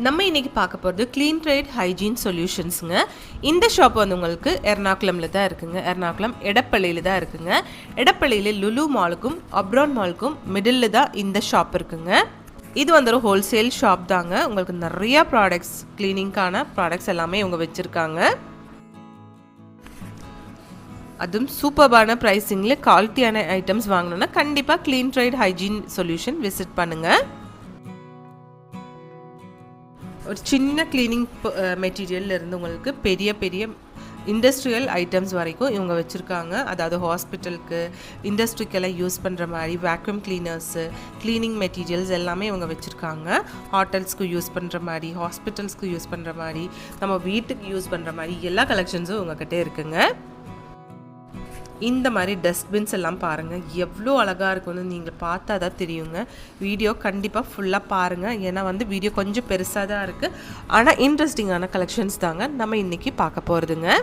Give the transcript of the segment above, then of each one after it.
நம்ம இன்றைக்கி பார்க்க போகிறது க்ளீன் ட்ரேட் ஹைஜீன் சொல்யூஷன்ஸுங்க. இந்த ஷாப் வந்து உங்களுக்கு எர்ணாகுளமில் தான் இருக்குங்க. எர்ணாகுளம் எடப்பள்ளியில் தான் இருக்குங்க. எடப்பள்ளியில் லுலு மாலுக்கும் அப்ரான் மாலுக்கும் மிடில் தான் இந்த ஷாப் இருக்குங்க. இது வந்து ஒரு ஹோல்சேல் ஷாப் தாங்க. உங்களுக்கு நிறையா ப்ராடக்ட்ஸ், க்ளீனிங்கான ப்ராடக்ட்ஸ் எல்லாமே இவங்க வச்சுருக்காங்க. அதுவும் சூப்பர்பான ப்ரைஸிங்கில் குவாலிட்டியான ஐட்டம்ஸ் வாங்கணுன்னா கண்டிப்பாக clean trade hygiene solution visit பண்ணுங்கள். ஒரு சின்ன க்ளீனிங் மெட்டீரியல் இருந்து உங்களுக்கு பெரிய பெரிய இண்டஸ்ட்ரியல் ஐட்டம்ஸ் வரைக்கும் இவங்க வச்சுருக்காங்க. அதாவது ஹாஸ்பிட்டலுக்கு, இண்டஸ்ட்ரிக்கெல்லாம் யூஸ் பண்ணுற மாதிரி வேக்யூம் கிளீனர்ஸு, க்ளீனிங் மெட்டீரியல்ஸ் எல்லாமே இவங்க வச்சுருக்காங்க. ஹோட்டல்ஸ்க்கு யூஸ் பண்ணுற மாதிரி, ஹாஸ்பிட்டல்ஸ்க்கு யூஸ் பண்ணுற மாதிரி, நம்ம வீட்டுக்கு யூஸ் பண்ணுற மாதிரி எல்லா கலெக்ஷன்ஸும் இவங்ககிட்ட இருக்குங்க. இந்த மாதிரி டஸ்ட்பின்ஸ் எல்லாம் பாருங்கள், எவ்வளோ அழகாக இருக்குன்னு நீங்கள் பார்த்தா தான் தெரியுங்க. வீடியோ கண்டிப்பாக ஃபுல்லாக பாருங்கள். ஏன்னா வந்து வீடியோ கொஞ்சம் பெருசாக தான் இருக்குது, ஆனால் இன்ட்ரெஸ்டிங்கான கலெக்ஷன்ஸ் தாங்க நம்ம இன்றைக்கி பார்க்க போகிறதுங்க.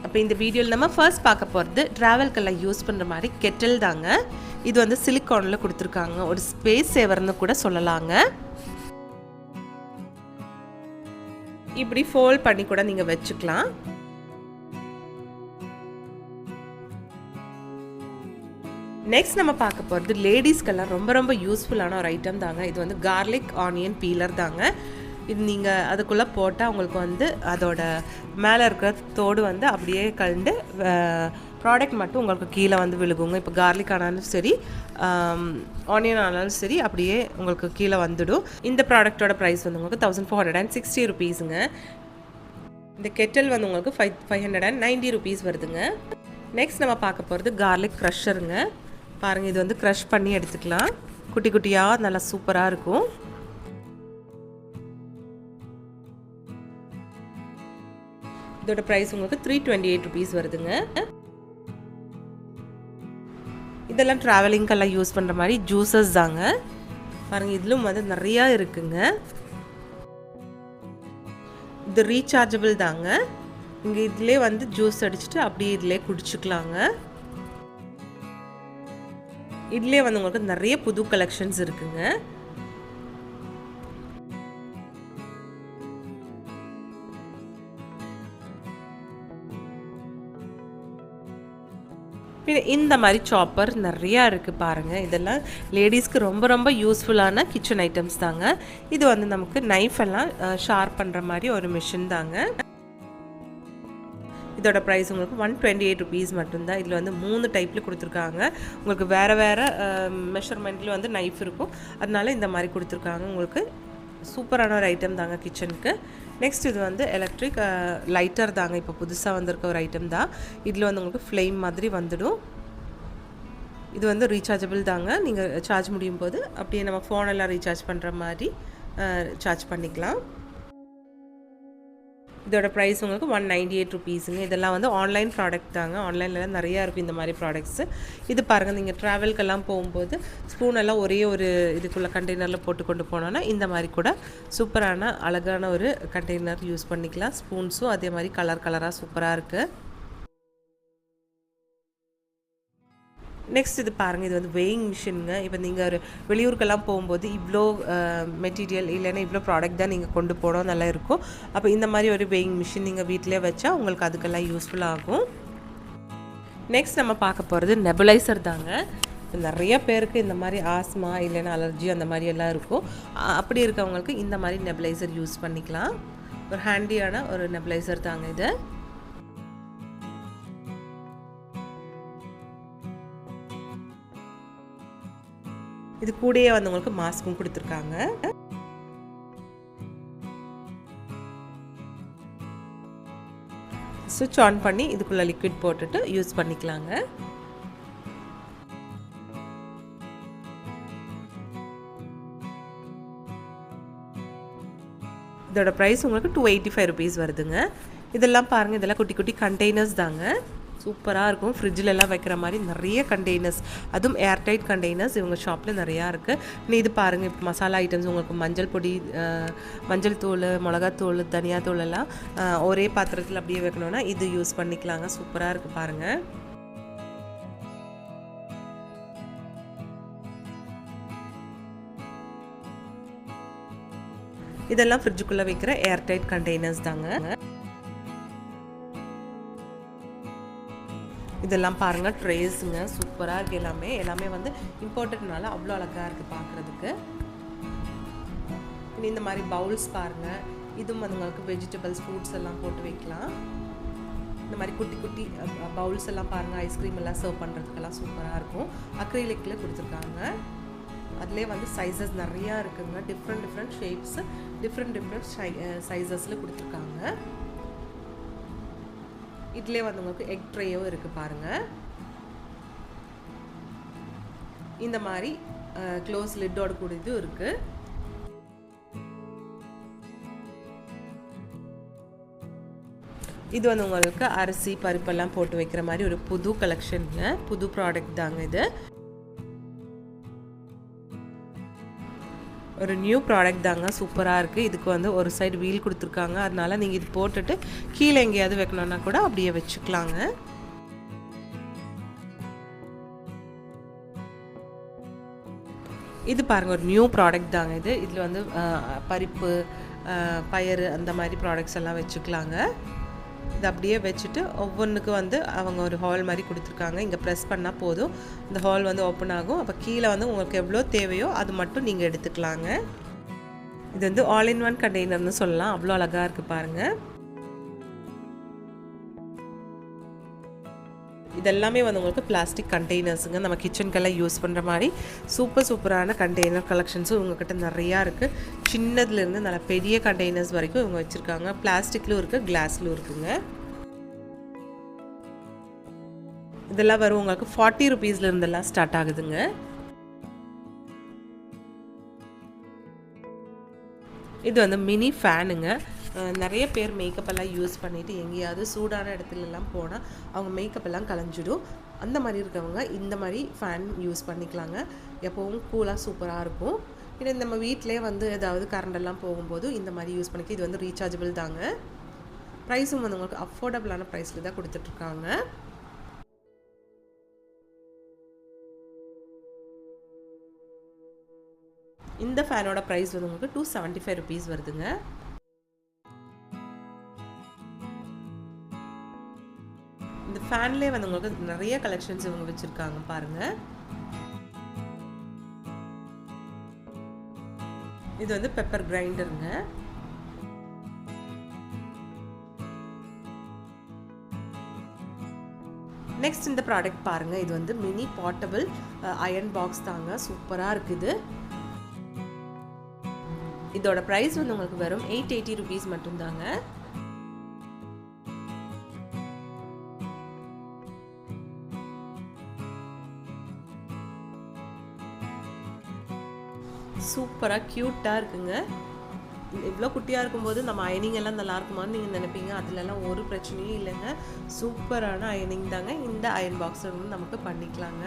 அப்போ இந்த வீடியோவில் நம்ம ஃபர்ஸ்ட் பார்க்க போகிறது ட்ராவல்கெல்லாம் யூஸ் பண்ணுற மாதிரி கெட்டில் தாங்க. இது வந்து சிலிக்கானில் கொடுத்துருக்காங்க. ஒரு ஸ்பேஸ் சேவர்னு கூட சொல்லலாங்க. இப்படி ஃபோல்ட் பண்ணி கூட நீங்கள் வச்சுக்கலாம். நெக்ஸ்ட் நம்ம பார்க்க போகிறது லேடிஸ்க்கெல்லாம் ரொம்ப ரொம்ப யூஸ்ஃபுல்லான ஒரு ஐட்டம் தாங்க. இது வந்து கார்லிக் ஆனியன் பீலர் தாங்க. இது நீங்கள் அதுக்குள்ளே போட்டால் உங்களுக்கு வந்து அதோட மேலே இருக்கிற தோடு வந்து அப்படியே கலந்து ப்ராடக்ட் மட்டும் உங்களுக்கு கீழே வந்து விழுகுங்க. இப்போ கார்லிக் ஆனாலும் சரி, ஆனியன் ஆனாலும் சரி, அப்படியே உங்களுக்கு கீழே வந்துடும். இந்த ப்ராடக்டோட ப்ரைஸ் வந்து உங்களுக்கு 1460 ருபீஸுங்க. இந்த கெட்டில் வந்து உங்களுக்கு 590 ருபீஸ் வருதுங்க. நெக்ஸ்ட் நம்ம பார்க்க போகிறது கார்லிக் க்ரஷருங்க. பாருங்கள், இது வந்து க்ரஷ் பண்ணி எடுத்துக்கலாம். குட்டி குட்டியாக நல்லா சூப்பராக இருக்கும். இதோட ப்ரைஸ் உங்களுக்கு 328 ருபீஸ் வருதுங்க. இதெல்லாம் ட்ராவலிங்கெல்லாம் யூஸ் பண்ணுற மாதிரி ஜூஸஸ் தாங்க. பாருங்கள், இதிலும் வந்து நிறையா இருக்குங்க. இது ரீசார்ஜபிள் தாங்க. இங்கே இதிலே வந்து ஜூஸ் அடிச்சுட்டு அப்படியே இதிலே குடிச்சுக்கலாங்க. இதிலே வந்து உங்களுக்கு நிறைய புது கலெக்ஷன்ஸ் இருக்குங்க. இந்த மாதிரி சாப்பர் நிறையா இருக்குது பாருங்கள். இதெல்லாம் லேடிஸ்க்கு ரொம்ப ரொம்ப யூஸ்ஃபுல்லான கிச்சன் ஐட்டம்ஸ் தாங்க. இது வந்து நமக்கு நைஃப் எல்லாம் ஷார்ப் பண்ணுற மாதிரி ஒரு மிஷின் தாங்க. இதோட ப்ரைஸ் உங்களுக்கு 128 ருபீஸ் மட்டும்தான். இதில் வந்து 3 டைப்பில் கொடுத்துருக்காங்க. உங்களுக்கு வேறு வேறு மெஷர்மெண்ட்டில் வந்து நைஃப் இருக்கும், அதனால இந்த மாதிரி கொடுத்துருக்காங்க. உங்களுக்கு சூப்பரான ஒரு ஐட்டம் தாங்க கிச்சனுக்கு. நெக்ஸ்ட் இது வந்து எலக்ட்ரிக் லைட்டர் தாங்க. இப்போ புதுசாக வந்திருக்க ஒரு ஐட்டம் தான். இதில் வந்து உங்களுக்கு ஃப்ளேம் மாதிரி வந்துடும். இது வந்து ரீசார்ஜபிள் தாங்க. நீங்கள் சார்ஜ் முடியும் போது அப்படியே நம்ம ஃபோனெல்லாம் ரீசார்ஜ் பண்ணுற மாதிரி சார்ஜ் பண்ணிக்கலாம். இதோட ப்ரைஸ் உங்களுக்கு 198 ருபீஸுங்க. இதெல்லாம் வந்து ஆன்லைன் ப்ராடக்ட் தாங்க. ஆன்லைனில் நிறையா இருக்கும் இந்த மாதிரி ப்ராடக்ட்ஸு. இது பாருங்கள், நீங்கள் ட்ராவல்க்கெல்லாம் போகும்போது ஸ்பூன் எல்லாம் ஒரே ஒரு இதுக்குள்ளே கண்டெய்னரில் போட்டு கொண்டு போனோன்னா இந்த மாதிரி கூட சூப்பரான அழகான ஒரு கண்டெய்னர் யூஸ் பண்ணிக்கலாம். ஸ்பூன்ஸும் அதே மாதிரி கலர் கலராக சூப்பராக இருக்குது. நெக்ஸ்ட் இது பாருங்கள், இது வந்து வெயிங் மிஷினுங்க. இப்போ நீங்கள் ஒரு வெளியூருக்கெல்லாம் போகும்போது இவ்வளோ மெட்டீரியல் இல்லைன்னா இவ்வளோ ப்ராடக்ட் தான் நீங்கள் கொண்டு போனோம் நல்லா இருக்கும். அப்போ இந்த மாதிரி ஒரு வெயிங் மிஷின் நீங்கள் வீட்டிலே வச்சா உங்களுக்கு அதுக்கெல்லாம் யூஸ்ஃபுல்லாகும். நெக்ஸ்ட் நம்ம பார்க்க போகிறது நெபுலைசர் தாங்க. நிறைய பேருக்கு இந்த மாதிரி ஆஸ்மா இல்லைன்னா அலர்ஜி அந்த மாதிரி எல்லாம் இருக்கும். அப்படி இருக்கவங்களுக்கு இந்த மாதிரி நெபுலைசர் யூஸ் பண்ணிக்கலாம். ஒரு ஹேண்டியான ஒரு நெபுலைசர் தாங்க இது. இது கூடயே வந்து உங்களுக்கு மாஸ்க்கும் கொடுத்துருக்காங்க. சுவிட்ச் ஆன் பண்ணி இதுக்குள்ளே லிக்விட் போட்டுட்டு யூஸ் பண்ணிக்கலாங்க. இதோட ப்ரைஸ் உங்களுக்கு 285 ருபீஸ் வருதுங்க. இதெல்லாம் பாருங்கள், இதெல்லாம் குட்டி குட்டி கண்டெய்னர்ஸ் தாங்க. சூப்பராக இருக்கும். ஃப்ரிட்ஜிலலாம் வைக்கிற மாதிரி நிறைய கண்டெய்னர்ஸ், அதுவும் ஏர்டைட் கண்டெய்னர்ஸ் இவங்க ஷாப்பில் நிறையா இருக்குது. இது பாருங்கள், இப்போ மசாலா ஐட்டம்ஸ் உங்களுக்கு மஞ்சள் பொடி, மஞ்சள் தூள், மிளகாத்தூள், தனியாத்தூள் எல்லாம் ஒரே பாத்திரத்தில் அப்படியே வைக்கணுன்னா இது யூஸ் பண்ணிக்கலாங்க. சூப்பராக இருக்குது பாருங்கள். இதெல்லாம் ஃப்ரிட்ஜுக்குள்ளே வைக்கிற ஏர்டைட் கண்டெய்னர்ஸ் தாங்க. இதெல்லாம் பாருங்கள், ட்ரேஸுங்க. சூப்பராக இருக்குது. எல்லாமே வந்து இம்போர்ட்டட்னால அவ்வளோ அழகாக இருக்குது பார்க்குறதுக்கு. இந்த மாதிரி பவுல்ஸ் பாருங்கள். இதுவும் வந்து உங்களுக்கு வெஜிடபிள்ஸ், ஃப்ரூட்ஸ் எல்லாம் போட்டு வைக்கலாம். இந்த மாதிரி குட்டி குட்டி பவுல்ஸ் எல்லாம் பாருங்கள், ஐஸ்கிரீம் எல்லாம் சர்வ் பண்ணுறதுக்கெல்லாம் சூப்பராக இருக்கும். அக்ரிலிக்கில் கொடுத்துருக்காங்க. அதிலே வந்து சைஸஸ் நிறையா இருக்குங்க. டிஃப்ரெண்ட் ஷேப்ஸு, டிஃப்ரெண்ட் சைஸஸில் கொடுத்துருக்காங்க. இதுலேயே வந்து உங்களுக்கு எக் ட்ரேயும் இருக்குது பாருங்கள். இந்த மாதிரி க்ளோஸ் லிட்டோட கூடியது இருக்குது. இது வந்து உங்களுக்கு அரிசி பருப்பெல்லாம் போட்டு வைக்கிற மாதிரி ஒரு புது கலெக்ஷனுங்க, புது ப்ராடக்ட் தாங்க இது. ஒரு நியூ ப்ராடக்ட் தாங்க, சூப்பராக இருக்குது. இதுக்கு வந்து ஒரு சைடு வீல் கொடுத்துருக்காங்க. அதனால நீங்கள் இது போட்டுட்டு கீழே எங்கேயாவது வைக்கணுன்னா கூட அப்படியே வச்சுக்கலாங்க. இது பாருங்கள், ஒரு நியூ ப்ராடக்ட் தாங்க இது. இதில் வந்து பருப்பு, பயறு அந்த மாதிரி ப்ராடக்ட்ஸ் எல்லாம் வச்சுக்கலாங்க. இது அப்படியே வச்சுட்டு ஒவ்வொன்றுக்கு வந்து அவங்க ஒரு ஹால் மாதிரி கொடுத்துருக்காங்க. இங்கே ப்ரெஸ் பண்ணால் போதும், இந்த ஹால் வந்து ஓப்பன் ஆகும். அப்போ கீழே வந்து உங்களுக்கு எவ்வளோ தேவையோ அது மட்டும் நீங்கள் எடுத்துக்கலாங்க. இது வந்து ஆல் இன் ஒன் கண்டெய்னர்னு சொல்லலாம். அவ்வளோ அழகாக இருக்குது பாருங்கள். இதெல்லாமே வந்து உங்களுக்கு பிளாஸ்டிக் கண்டெய்னர்ஸுங்க. நம்ம கிச்சனுக்கெல்லாம் யூஸ் பண்ணுற மாதிரி சூப்பரான கண்டெய்னர் கலெக்ஷன்ஸும் இவங்கக்கிட்ட நிறையா இருக்குது. சின்னதுலேருந்து நல்ல பெரிய கண்டெய்னர்ஸ் வரைக்கும் இவங்க வச்சுருக்காங்க. பிளாஸ்டிக்லும் இருக்குது, கிளாஸ்லும் இருக்குங்க. இதெல்லாம் வரும் உங்களுக்கு 40 ருபீஸ்லேருந்தெல்லாம் ஸ்டார்ட் ஆகுதுங்க. இது வந்து மினி ஃபேனுங்க. நிறைய பேர் மேக்கப் எல்லாம் யூஸ் பண்ணிவிட்டு எங்கேயாவது சூடான இடத்துலலாம் போனால் அவங்க மேக்கப் எல்லாம் கலைஞ்சிடும். அந்த மாதிரி இருக்கவங்க இந்த மாதிரி ஃபேன் யூஸ் பண்ணிக்கலாங்க. எப்போவும் கூலாக சூப்பராக இருக்கும். இல்லை நம்ம வீட்டிலே வந்து ஏதாவது கரண்டெல்லாம் போகும்போது இந்த மாதிரி யூஸ் பண்ணிக்க. இது வந்து ரீசார்ஜபிள் தாங்க. ப்ரைஸும் வந்து உங்களுக்கு அஃபோர்டபுளான ப்ரைஸில் தான் கொடுத்துட்ருக்காங்க. இந்த ஃபேனோட ப்ரைஸ் வந்து உங்களுக்கு 275 ருபீஸ் வருதுங்க. இந்த ஃபேன்லேயே வந்து உங்களுக்கு நிறைய கலெக்ஷன்ஸ் இவங்க வச்சுருக்காங்க பாருங்கள். இது வந்து பெப்பர் கிரைண்டருங்க. நெக்ஸ்ட் இந்த ப்ராடக்ட் பாருங்கள். இது வந்து மினி போர்ட்டபிள் அயர்ன் பாக்ஸ் தாங்க. சூப்பராக இருக்குது. இதோட ப்ரைஸ் வந்து உங்களுக்கு வெறும் 880 ருபீஸ் மட்டும்தாங்க. சூப்பராக க்யூட்டாக இருக்குங்க. இவ்வளோ குட்டியாக இருக்கும்போது நம்ம அயனிங் எல்லாம் நல்லா இருக்குமான்னு நீங்கள் நினைப்பீங்க. அதுலலாம் ஒரு பிரச்சனையும் இல்லைங்க. சூப்பரான அயனிங் தாங்க. இந்த அயன் பாக்ஸ் வந்து நமக்கு பண்ணிக்கலாங்க.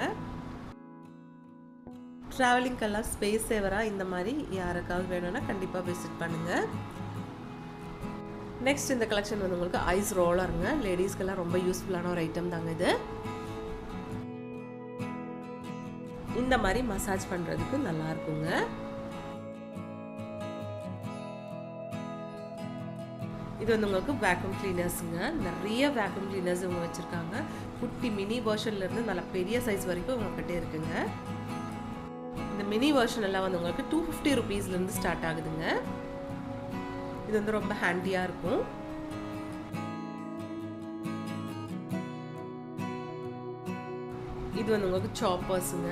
ட்ராவலிங்கெல்லாம் ஸ்பேஸ் சேவராக இந்த மாதிரி யாருக்காவது வேணும்னா கண்டிப்பாக விசிட் பண்ணுங்கள். நெக்ஸ்ட் இந்த கலெக்ஷன் வந்து உங்களுக்கு ஐஸ் ரோலருங்க. லேடிஸ்க்கெல்லாம் ரொம்ப யூஸ்ஃபுல்லான ஒரு ஐட்டம் தாங்க இது. இந்த மாதிரி மசாஜ் பண்ணுறதுக்கு நல்லா இருக்குங்க. இது வந்து உங்களுக்கு வேக்யூம் கிளீனர்ஸுங்க. நிறைய வேக்யூம் கிளீனர்ஸ் இவங்க வச்சுருக்காங்க. குட்டி மினி வெர்ஷன்லேருந்து நல்ல பெரிய சைஸ் வரைக்கும் உங்கள்கிட்ட இருக்குங்க. இந்த மினி வெர்ஷன் எல்லாம் வந்து உங்களுக்கு 250 ருபீஸ்லேருந்து ஸ்டார்ட் ஆகுதுங்க. இது வந்து ரொம்ப ஹேண்டியாக இருக்கும். இது வந்து உங்களுக்கு சாப்பர்ஸுங்க.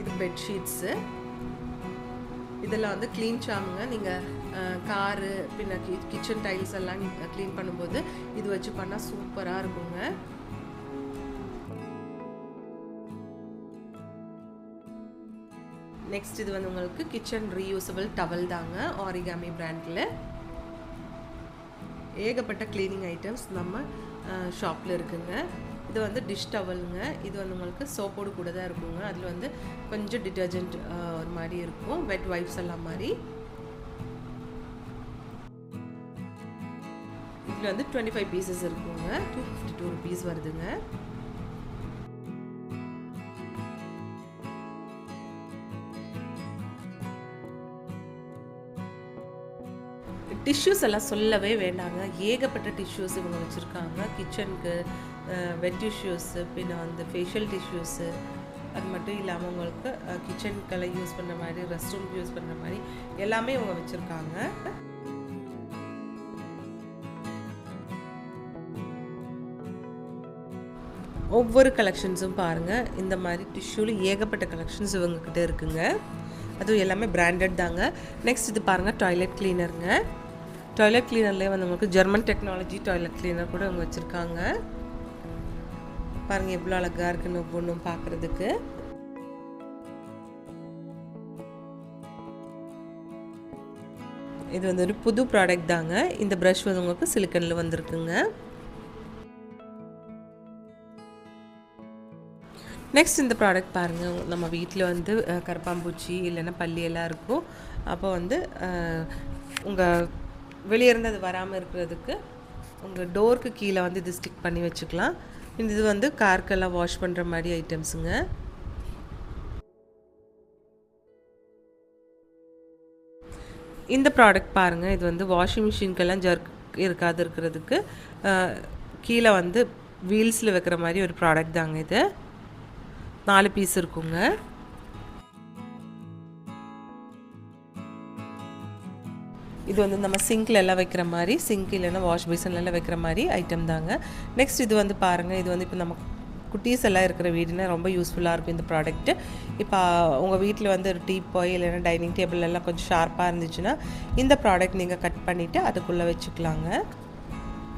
இது பெட்ஷீட்ஸு. இதெல்லாம் வந்து க்ளீன் சாமுங்க. நீங்கள் காரு பின்ன கிச்சன் டைல்ஸ் எல்லாம் க்ளீன் பண்ணும்போது இது வச்சு பண்ணால் சூப்பராக இருக்குங்க. நெக்ஸ்ட் இது வந்து உங்களுக்கு கிச்சன் ரீயூசபிள் டவல் தாங்க, ஆரிகாமி பிராண்டில். ஏகப்பட்ட க்ளீனிங் ஐட்டம்ஸ் நம்ம ஷாப்பில் இருக்குங்க. இது வந்து டிஷ் டவலுங்க. இது வந்து உங்களுக்கு சோப்போடு கூட தான் இருக்குங்க. அதில் வந்து கொஞ்சம் டிட்டர்ஜென்ட் ஒரு மாதிரி இருக்கும், வெட் வைப்ஸ் எல்லாம் மாதிரி. இதில் வந்து 25 பீசஸ் இருக்குங்க. 252 rupees வருதுங்க. டிஷ்யூஸ் எல்லாம் சொல்லவே வேண்டாங்க. ஏகப்பட்ட டிஷ்யூஸ் இவங்க வச்சுருக்காங்க. கிச்சனுக்கு வெட் டிஷ்யூஸு, பின்ன வந்து ஃபேஷியல் டிஷ்யூஸு, அது மட்டும் இல்லாமல் உங்களுக்கு கிச்சனுக்கெல்லாம் யூஸ் பண்ணுற மாதிரி, ரெஸ்ட் ரூம்க்கு யூஸ் பண்ணுற மாதிரி எல்லாமே இவங்க வச்சுருக்காங்க. ஒவ்வொரு கலெக்ஷன்ஸும் பாருங்கள். இந்த மாதிரி டிஷ்யூவில் ஏகப்பட்ட கலெக்ஷன்ஸ் இவங்கக்கிட்ட இருக்குங்க. அதுவும் எல்லாமே பிராண்டட் தாங்க. நெக்ஸ்ட் இது பாருங்கள், டாய்லெட் கிளீனருங்க. டாய்லெட் கிளீனர்லேயே வந்து உங்களுக்கு ஜெர்மன் டெக்னாலஜி டாய்லெட் கிளீனர் கூட அவங்க வச்சுருக்காங்க. பாருங்கள் எவ்வளோ அழகாக இருக்குன்னு ஒவ்வொன்றும் பார்க்குறதுக்கு. இது வந்து ஒரு புது ப்ராடக்ட் தாங்க. இந்த ப்ரஷ் வந்து உங்களுக்கு சிலிக்கனில் வந்திருக்குங்க. நெக்ஸ்ட் இந்த ப்ராடக்ட் பாருங்கள். நம்ம வீட்டில் வந்து கரப்பாம்பூச்சி இல்லைன்னா பல்லி எல்லாம் இருக்கும். அப்போ வந்து உங்கள் வெளியே இருந்து அது வராமல் இருக்கிறதுக்கு உங்கள் டோருக்கு கீழே வந்து இது ஸ்டிக் பண்ணி வச்சுக்கலாம். இது வந்து கார்க்கெல்லாம் வாஷ் பண்ணுற மாதிரி ஐட்டம்ஸுங்க. இந்த ப்ராடக்ட் பாருங்கள். இது வந்து வாஷிங் மிஷின்கெல்லாம் ஜர்க் இருக்காது இருக்கிறதுக்கு கீழே வந்து வீல்ஸில் வைக்கிற மாதிரி ஒரு ப்ராடக்ட் தாங்க. இது 4 பீஸ் இருக்குங்க. இது வந்து நம்ம சிங்க்ல எல்லாம் வைக்கிற மாதிரி, சிங்க் இல்லைன்னா வாஷ் பேசன்லாம் வைக்கிற மாதிரி ஐட்டம் தாங்க. நெக்ஸ்ட் இது வந்து பாருங்கள். இது வந்து இப்போ நம்ம குட்டீஸ் எல்லாம் இருக்கிற வீடுனா ரொம்ப யூஸ்ஃபுல்லாக இருக்கும் இந்த ப்ராடக்ட்டு. இப்போ உங்கள் வீட்டில் வந்து ஒரு டீப்பாய் இல்லைன்னா டைனிங் டேபிள் எல்லாம் கொஞ்சம் ஷார்ப்பாக இருந்துச்சுன்னா இந்த ப்ராடக்ட் நீங்கள் கட் பண்ணிவிட்டு அதுக்குள்ளே வச்சுக்கலாங்க.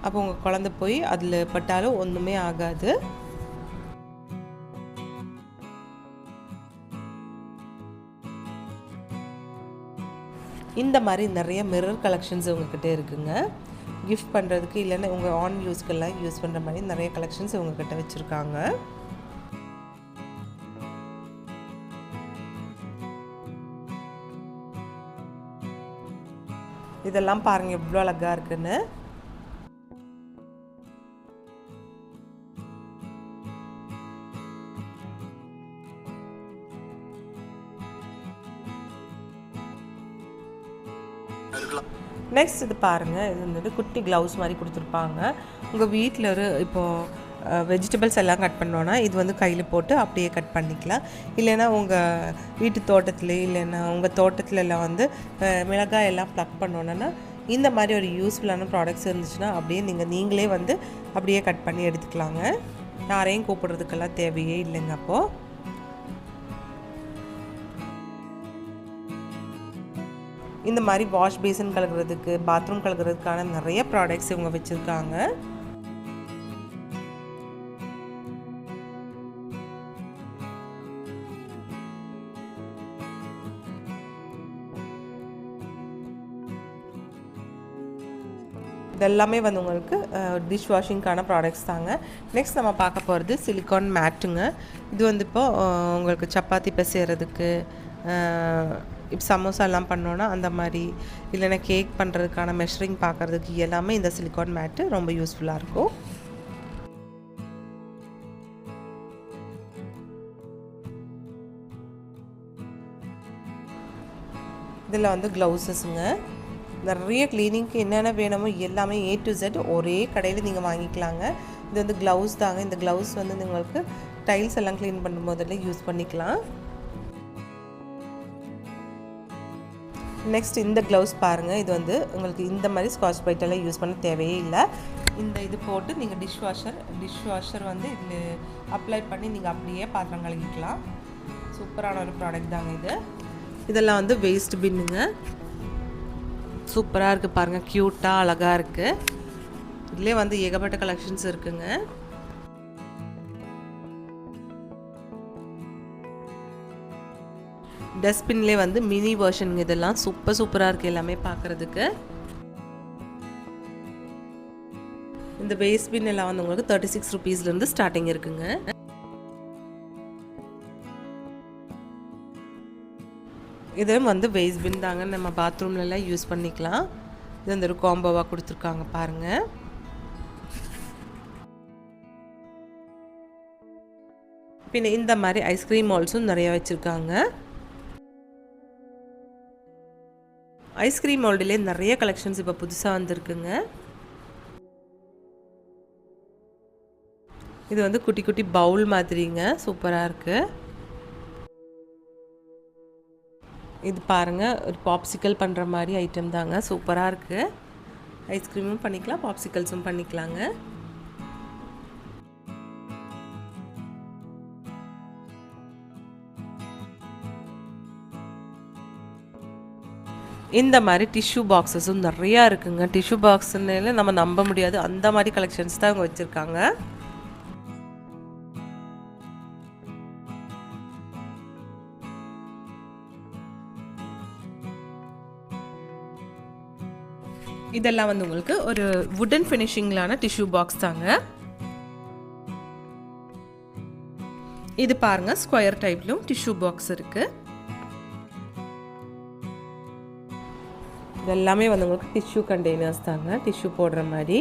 அப்போ உங்கள் குழந்தை போய் அதில் பட்டாலும் ஒன்றுமே ஆகாது. இந்த மாதிரி நிறைய மிரர் கலெக்ஷன்ஸ் உங்ககிட்ட இருக்குங்க. கிஃப்ட் பண்ணுறதுக்கு இல்லைன்னா உங்கள் ஆன் யூஸ்க்கெல்லாம் யூஸ் பண்ணுற மாதிரி நிறைய கலெக்ஷன்ஸ் உங்ககிட்ட வச்சுருக்காங்க. இதெல்லாம் பாருங்கள் எவ்வளோ அழகாக இருக்குன்னு. நெக்ஸ்ட் இது பாருங்கள். இது வந்துட்டு குட்டி க்ளவுஸ் மாதிரி கொடுத்துருப்பாங்க. உங்கள் வீட்டில் ஒரு இப்போது வெஜிடபிள்ஸ் எல்லாம் கட் பண்ணோன்னா இது வந்து கையில் போட்டு அப்படியே கட் பண்ணிக்கலாம். இல்லைன்னா உங்கள் வீட்டு தோட்டத்தில் இல்லைன்னா உங்கள் தோட்டத்தில் எல்லாம் வந்து மிளகாய் எல்லாம் ப்ளக் பண்ணோன்னா இந்த மாதிரி ஒரு யூஸ்ஃபுல்லான ப்ராடக்ட்ஸ் இருந்துச்சுன்னா அப்படியே நீங்களே வந்து அப்படியே கட் பண்ணி எடுத்துக்கலாங்க. யாரையும் கூப்பிடுறதுக்கெல்லாம் தேவையே இல்லைங்க. அப்போது இந்த மாதிரி வாஷ் பேசன் கழுகுறதுக்கு, பாத்ரூம் கழுகுறதுக்கான நிறைய ப்ராடக்ட்ஸ் இவங்க வச்சுருக்காங்க. இதெல்லாமே வந்து உங்களுக்கு டிஷ் வாஷிங்க்கான ப்ராடக்ட்ஸ் தாங்க. நெக்ஸ்ட் நம்ம பார்க்க போகிறது சிலிக்கான் மேட்டுங்க. இது வந்து இப்போது உங்களுக்கு சப்பாத்தி பிசைறதுக்கு, இப்போ சமோசாலாம் பண்ணோன்னா அந்த மாதிரி, இல்லைன்னா கேக் பண்ணுறதுக்கான மெஷரிங் பார்க்குறதுக்கு எல்லாமே இந்த சிலிக்கான் மேட்டு ரொம்ப யூஸ்ஃபுல்லாக இருக்கும். இதில் வந்து க்ளவுஸஸுங்க. நிறைய க்ளீனிங்க்கு என்னென்ன வேணுமோ எல்லாமே A to Z ஒரே கடையில் நீங்கள் வாங்கிக்கலாங்க. இது வந்து க்ளவுஸ் தாங்க. இந்த க்ளவுஸ் வந்து உங்களுக்கு டைல்ஸ் எல்லாம் க்ளீன் பண்ணும்போதெல்லாம் யூஸ் பண்ணிக்கலாம். நெக்ஸ்ட் இந்த க்ளவுஸ் பாருங்கள். இது வந்து உங்களுக்கு இந்த மாதிரி ஸ்காட்ச் ப்ரைட்டெல்லாம் யூஸ் பண்ண தேவையே இல்லை. இந்த இது போட்டு நீங்கள் டிஷ் வாஷர் வந்து இதில் அப்ளை பண்ணி நீங்கள் அப்படியே பாத்திரம் கழுவிக்கலாம். சூப்பரான ஒரு ப்ராடக்ட் தாங்க இது. இதெல்லாம் வந்து வேஸ்ட் பின்னுங்க. சூப்பராக இருக்குது பாருங்கள், க்யூட்டாக அழகாக இருக்குது. இதுலேயே வந்து ஏகப்பட்ட கலெக்ஷன்ஸ் இருக்குங்க. டஸ்ட்பின்லேயே வந்து மினி வெர்ஷன் இதெல்லாம் சூப்பராக இருக்குது எல்லாமே பார்க்குறதுக்கு. இந்த வேஸ்ட் பின் எல்லாம் வந்து உங்களுக்கு 36 ரூபீஸ்லேருந்து ஸ்டார்டிங் இருக்குங்க. இது வந்து வேஸ்ட் பின் தாங்க, நம்ம பாத்ரூம்லலாம் யூஸ் பண்ணிக்கலாம். இது வந்து ஒரு காம்போவாக கொடுத்துருக்காங்க பாருங்கள். பின்ன இந்த மாதிரி ஐஸ்கிரீம் மால்ஸும் நிறைய வச்சுருக்காங்க. ஐஸ்கிரீம் மால்டிலே நிறைய கலெக்ஷன்ஸ் இப்போ புதுசாக வந்திருக்குங்க. இது வந்து குட்டி குட்டி பவுல் மாதிரிங்க, சூப்பராக இருக்குது. இது பாருங்கள், ஒரு பாப்சிக்கல் பண்ணுற மாதிரி ஐட்டம் தாங்க, சூப்பராக இருக்குது. ஐஸ்கிரீமும் பண்ணிக்கலாம், பாப்சிக்கல்ஸும் பண்ணிக்கலாங்க. இந்த மாதிரி டிஷ்யூ பாக்ஸஸும் நிறையா இருக்குங்க. டிஷ்யூ பாக்ஸ்னால நம்ம நம்ப முடியாது, அந்த மாதிரி கலெக்ஷன்ஸ் தான் அவங்க வச்சுருக்காங்க. இதெல்லாம் வந்து உங்களுக்கு ஒரு வுடன் ஃபினிஷிங்லான டிஷ்யூ பாக்ஸ் தாங்க. இது பாருங்க, ஸ்கொயர் டைப்லயும் டிஷ்யூ பாக்ஸ் இருக்கு. இதெல்லாமே வந்து உங்களுக்கு டிஷ்யூ கண்டெய்னர்ஸ் தாங்க, டிஷ்யூ போடுற மாதிரி.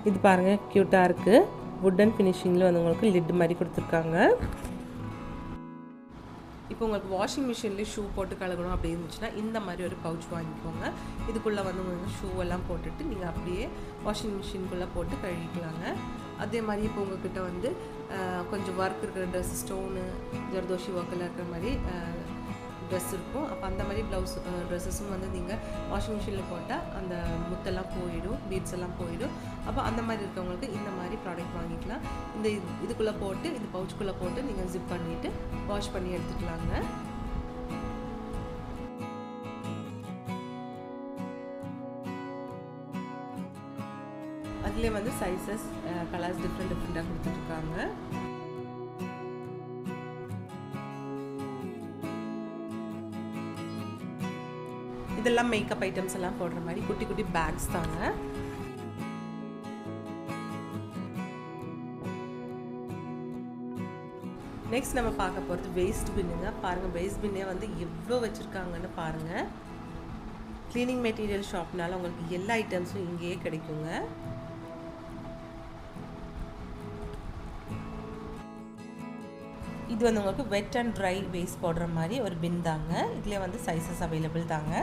இது பாருங்க, கியூட்டா இருக்கு. வுடன் ஃபினிஷிங்ல வந்து உங்களுக்கு லிட் மாதிரி கொடுத்துருக்காங்க. இப்போ உங்களுக்கு வாஷிங் மிஷின்லேயே ஷூ போட்டு கழுகணும் அப்படி இருந்துச்சுன்னா இந்த மாதிரி ஒரு பவுச் வாங்கிக்கோங்க. இதுக்குள்ளே வந்து உங்களுக்கு ஷூ எல்லாம் போட்டுட்டு நீங்கள் அப்படியே வாஷிங் மிஷின்குள்ளே போட்டு கழுவிக்கலாங்க. அதே மாதிரி இப்போ உங்கள்கிட்ட வந்து கொஞ்சம் ஒர்க் இருக்கிற ட்ரெஸ், ஸ்டோனு, ஜர்தோஷி ஒர்க்கில் இருக்கிற மாதிரி ட்ரெஸ் இருக்கும். அப்போ அந்த மாதிரி ட்ரெஸ்ஸஸும் வந்து நீங்கள் வாஷிங் மிஷினில் போட்டால் அந்த முத்தெல்லாம் போயிடும், பீட்ஸ் எல்லாம் போயிடும். அப்போ அந்த மாதிரி இருக்கவங்களுக்கு இந்த மாதிரி ப்ராடக்ட் வாங்கிக்கலாம். இந்த இதுக்குள்ளே போட்டு, இது பவுச்சுக்குள்ளே போட்டு நீங்கள் ஜிப் பண்ணிவிட்டு வாஷ் பண்ணி எடுத்துக்கலாங்க. அதுலேயே வந்து சைஸஸ், கலர்ஸ் டிஃப்ரெண்ட்டாக கொடுத்துட்ருக்காங்க. இதெல்லாம் மேக்கப் ஐட்டம்ஸ் எல்லாம் போடுற மாதிரி குட்டி குட்டி பேக்ஸ் தாங்க. நெக்ஸ்ட் நம்ம பார்க்க போகிறது வேஸ்ட் பின்னுங்க. பாருங்கள், வேஸ்ட் பின்னே வந்து எவ்வளோ வச்சுருக்காங்கன்னு பாருங்கள். க்ளீனிங் மெட்டீரியல் ஷாப்னால உங்களுக்கு எல்லா ஐட்டம்ஸும் இங்கேயே கிடைக்குங்க. இது வந்து உங்களுக்கு வெட் அண்ட் ட்ரை வேஸ்ட் போடுற மாதிரி ஒரு பின் தாங்க. இதுலேயே வந்து சைஸஸ் அவைலபிள் தாங்க.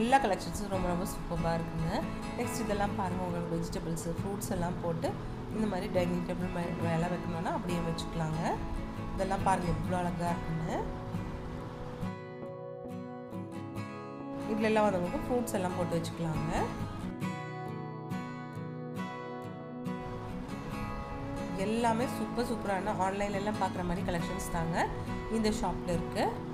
எல்லா கலெக்ஷன்ஸும் ரொம்ப ரொம்ப சூப்பராக இருக்குங்க. நெக்ஸ்ட் இதெல்லாம் பாருங்கள், உங்களுக்கு வெஜிடபிள்ஸு, ஃப்ரூட்ஸ் எல்லாம் போட்டு இந்த மாதிரி டைனிங் டேபிள் மேலே வைக்கணும்னா அப்படியே வச்சுக்கலாங்க. இதெல்லாம் பாருங்கள் எவ்வளோ அழகாக இருக்குன்னு. இதுலெல்லாம் வந்து உங்களுக்கு ஃப்ரூட்ஸ் எல்லாம் போட்டு வச்சுக்கலாங்க. எல்லாமே சூப்பரான ஆன்லைன்ல எல்லாம் பார்க்குற மாதிரி கலெக்ஷன்ஸ் தாங்க இந்த ஷாப்பில் இருக்குது.